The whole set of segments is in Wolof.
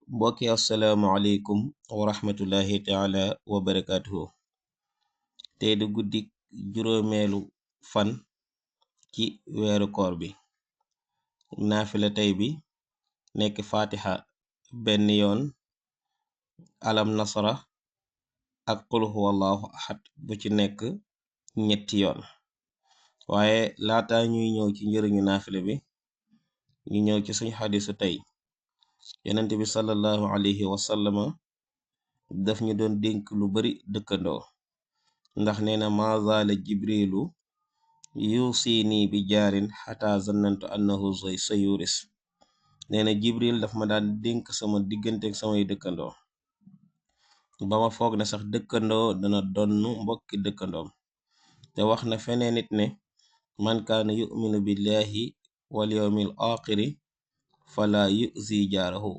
mbokki assalaamualeykum wa rahmatullahi taala wa barakatuhu. tey di guddik juróomeelu fan ci weeru koor bi. naafila tey bi nekk fatiha benn yoon, alam nasara ak qul huwallahu ahad bu ci nekk ñetti yoon. waaye laata ñuy ñëw ci njëriñu naafila bi, ñu ñëw ci suñ xadisu tey. yonent bi sallallahu alayhi wa sallama daf ñu doon dénk lu bari dëkkandoo, ndax neena ma zaala jibrilu yusini bi jaarin xata zannantu annahu sayuris. neena jibril daf ma daan dénk sama digganteek samay dëkkandoo ba ma foog ne sax dëkkandoo dana donn mbokki dëkkandoom. te wax na feneen nit ne man kaana yuminu billahi wal yawmil aaxiri fala yuzi jaarahu.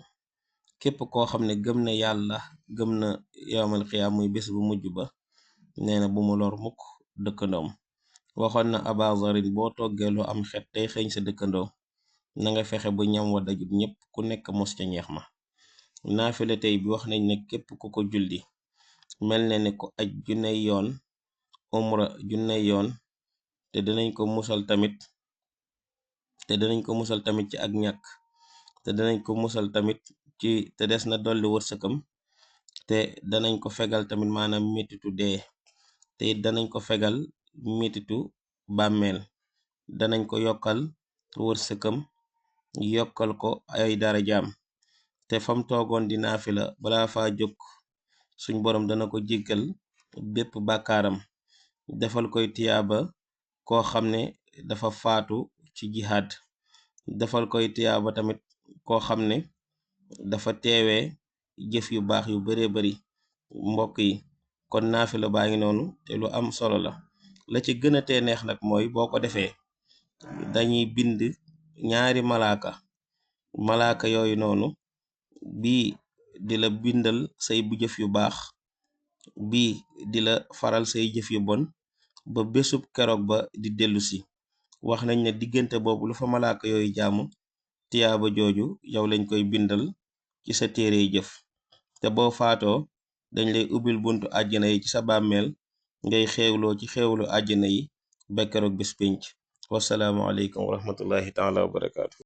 képp koo xam ne gëm na yàlla, gëm na yawmal xiyaam muy bés bu mujj ba, neena bu mu lor mukk dëkkandoom. waxoon na aba zarin boo toggee lu am xet tey xeeñ sa dëkkandoo, na nga fexe bu ñam wa dajut ñépp ku nekk mos ca ñeex ma. naafila tey bi wax nañ ne képp ku ko julli mel na ne ku aj junney yoon, umra junney yoon, te dinañ ko musal tamit ci ak ñàkk, te danañ ko musal tamit ci te des na dolli wërsëkam, te danañ ko fegal tamit maanaam metitu dee, te danañ ko fegal metitu bàmmeel, danañ ko yokkal wërsëkam, yokkal ko ay darajaam, te fam toogoon di naafila balaa fa jóg suñ boroom dana ko jéggal bépp bàkkaaram, defal koy tiyaaba koo xam ne dafa faatu ci jihaad, defal koy tiyaaba tamit koo xam ne dafa teewee jëf yu baax yu bare bari. mbokk yi, kon naafila baa ngi noonu te lu am solo la ci gëna tee neex nag mooy boo ko defee dañuy bind ñaari malaaka yooyu noonu, bii di la bindal say bu jëf yu baax, bii di la faral say jëf yu bon ba bésub keroog ba di dellu si. wax nañ ne diggante boobu lu fa malaaka yooyu jaamu, tiyaaba jooju yow lañ koy bindal ci sa téerey jëf. te boo faatoo dañ lay ubbil buntu àjjana yi ci sa bàmmeel, ngay xéewloo ci xéewlu àjjana yi ba keroog bés pénc. wassalaamu aleykum wa rahmatullahi taala wa barakaatu.